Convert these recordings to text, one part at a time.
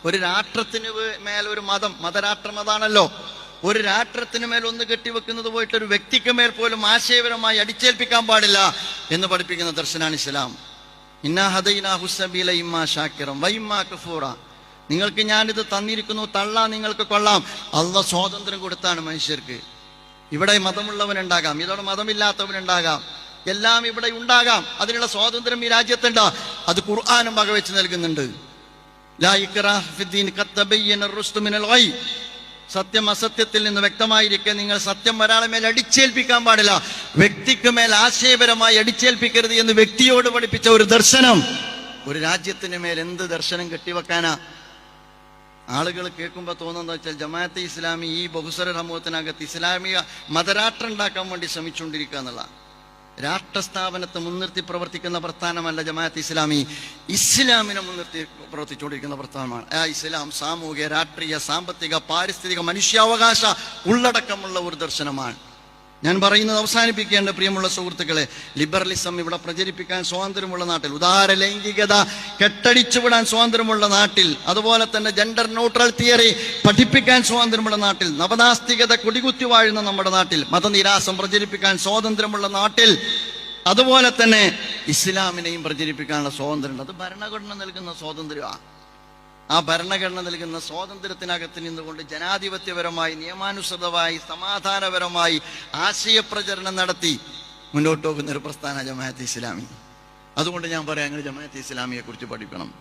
ഒരു രാഷ്ട്രത്തിന് മേൽ ഒരു മതരാഷ്ട്രം അതാണല്ലോ. ഒരു രാഷ്ട്രത്തിന് മേൽ ഒന്ന് കെട്ടിവെക്കുന്നത് പോയിട്ട് ഒരു വ്യക്തിക്ക് മേൽ പോലും ആശയപരമായി അടിച്ചേൽപ്പിക്കാൻ പാടില്ല എന്ന് പഠിപ്പിക്കുന്ന ദർശനാണ് ഇസ്ലാം. ഇന്നാ ഹദൈനാഹു സബീല ഇമ്മാ ശാക്കിറൻ വ ഇമ്മാ കഫൂറ. നിങ്ങൾക്ക് ഞാനിത് തന്നിരിക്കുന്നു, തള്ളാൻ നിങ്ങൾക്ക് കൊള്ളാം. അല്ലാഹ് സ്വാതന്ത്ര്യം കൊടുത്താണ് മനുഷ്യർക്ക്. ഇവിടെ മതമുള്ളവനുണ്ടാകാം, ഇതോടെ മതമില്ലാത്തവനുണ്ടാകാം, എല്ലാം ഇവിടെ ഉണ്ടാകാം. അതിനുള്ള സ്വാതന്ത്ര്യം ഈ രാജ്യത്തുണ്ട്. അത് ഖുർആനും വകവെച്ച് നൽകുന്നുണ്ട്. ലാ ഇക്റാഹ ഫിദ്ദീൻ ഖദ് തബയ്യന റുശ്ദു മിനൽ ഗയ്. സത്യം അസത്യത്തിൽ നിന്ന് വ്യക്തമായിരിക്കെ നിങ്ങൾ സത്യം ഒരാളെ മേൽ അടിച്ചേൽപ്പിക്കാൻ പാടില്ല. വ്യക്തിക്ക് മേൽ ആശയപരമായി അടിച്ചേൽപ്പിക്കരുത് എന്ന് വ്യക്തിയോട് പഠിപ്പിച്ച ഒരു ദർശനം ഒരു രാജ്യത്തിന് മേൽ എന്ത് ദർശനം കെട്ടിവെക്കാനാ? ആളുകൾ കേൾക്കുമ്പോൾ തോന്നുന്നത് വെച്ചാൽ ജമാഅത്തെ ഇസ്ലാമി ഈ ബഹുസ്വര സമൂഹത്തിനകത്ത് ഇസ്ലാമിക മതരാഷ്ട്രം ഉണ്ടാക്കാൻ വേണ്ടി ശ്രമിച്ചുകൊണ്ടിരിക്കുക എന്നുള്ള. രാഷ്ട്രസ്ഥാപനത്തെ മുൻനിർത്തി പ്രവർത്തിക്കുന്ന പ്രസ്ഥാനമല്ല ജമാഅത്തെ ഇസ്ലാമി, ഇസ്ലാമിനെ മുൻനിർത്തി പ്രവർത്തിച്ചുകൊണ്ടിരിക്കുന്ന പ്രസ്ഥാനമാണ്. ഇസ്ലാം സാമൂഹിക, രാഷ്ട്രീയ, സാമ്പത്തിക, പാരിസ്ഥിതിക, മനുഷ്യാവകാശ ഉള്ളടക്കമുള്ള ഒരു ദർശനമാണ്. ഞാൻ പറയുന്നത് അവസാനിപ്പിക്കേണ്ട പ്രിയമുള്ള സുഹൃത്തുക്കളെ, ലിബറലിസം ഇവിടെ പ്രചരിപ്പിക്കാൻ സ്വാതന്ത്ര്യമുള്ള നാട്ടിൽ, ഉദാര ലൈംഗികത കെട്ടടിച്ചുവിടാൻ സ്വാതന്ത്ര്യമുള്ള നാട്ടിൽ, അതുപോലെ തന്നെ ജെൻഡർ ന്യൂട്രൽ തിയറി പഠിപ്പിക്കാൻ സ്വാതന്ത്ര്യമുള്ള നാട്ടിൽ, നവനാസ്തികത കൊടികുത്തി വാഴുന്ന നമ്മുടെ നാട്ടിൽ, മതനിരാസം പ്രചരിപ്പിക്കാൻ സ്വാതന്ത്ര്യമുള്ള നാട്ടിൽ, അതുപോലെ തന്നെ ഇസ്ലാമിനെയും പ്രചരിപ്പിക്കാനുള്ള സ്വാതന്ത്ര്യമുണ്ട്. അത് ഭരണഘടന നൽകുന്ന സ്വാതന്ത്ര്യമാണ്. ആ ഭരണഘടന നൽകുന്ന സ്വാതന്ത്ര്യത്തിനകത്ത് നിന്നുകൊണ്ട് ജനാധിപത്യപരമായി, നിയമാനുസൃതമായി, സമാധാനപരമായി ആശയപ്രചരണം നടത്തി മുന്നോട്ട് പോകുന്ന ഒരു പ്രസ്ഥാന ജമാഅത്തെ ഇസ്ലാമി. അതുകൊണ്ട് ഞാൻ പറയാം, നിങ്ങൾ ജമാഅത്തെ ഇസ്ലാമിയെ കുറിച്ച് പഠിക്കണം,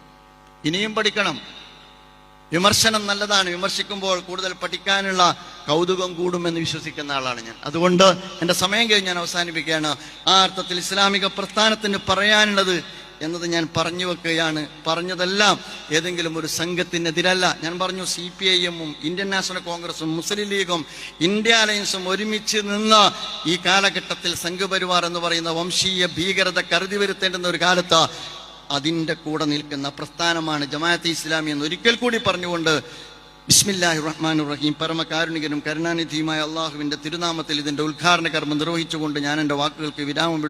ഇനിയും പഠിക്കണം. വിമർശനം നല്ലതാണ്. വിമർശിക്കുമ്പോൾ കൂടുതൽ പഠിക്കാനുള്ള കൗതുകം കൂടുമെന്ന് വിശ്വസിക്കുന്ന ആളാണ് ഞാൻ. അതുകൊണ്ട് എൻ്റെ സമയം കഴിഞ്ഞ് ഞാൻ അവസാനിപ്പിക്കുകയാണ്. ആ അർത്ഥത്തിൽ ഇസ്ലാമിക പ്രസ്ഥാനത്തിന് പറയാനുള്ളത് എന്നത് ഞാൻ പറഞ്ഞു വെക്കുകയാണ്. പറഞ്ഞതെല്ലാം ഏതെങ്കിലും ഒരു സംഘത്തിനെതിരല്ല. ഞാൻ പറഞ്ഞു, CPIM-ഉം ഇന്ത്യൻ നാഷണൽ കോൺഗ്രസും മുസ്ലിം ലീഗും ഇന്ത്യ അലയൻസും ഒരുമിച്ച് നിന്ന് ഈ കാലഘട്ടത്തിൽ സംഘപരിവാർ എന്ന് പറയുന്ന വംശീയ ഭീകരത കരുതി വരുത്തേണ്ടുന്ന ഒരു കാലത്ത് അതിൻ്റെ കൂടെ നിൽക്കുന്ന പ്രസ്ഥാനമാണ് ജമാഅത്തെ ഇസ്ലാമി എന്ന് ഒരിക്കൽ കൂടി പറഞ്ഞുകൊണ്ട് ബിസ്മില്ലാഹിർ റഹ്മാനിർ റഹീം, പരമകാരുണികനും കരുണാനിധിയുമായ അള്ളാഹുവിൻ്റെ തിരുനാമത്തിൽ ഇതിൻ്റെ ഉദ്ഘാടന കർമ്മം നിർവഹിച്ചുകൊണ്ട് ഞാൻ എൻ്റെ വാക്കുകൾക്ക് വിരാമം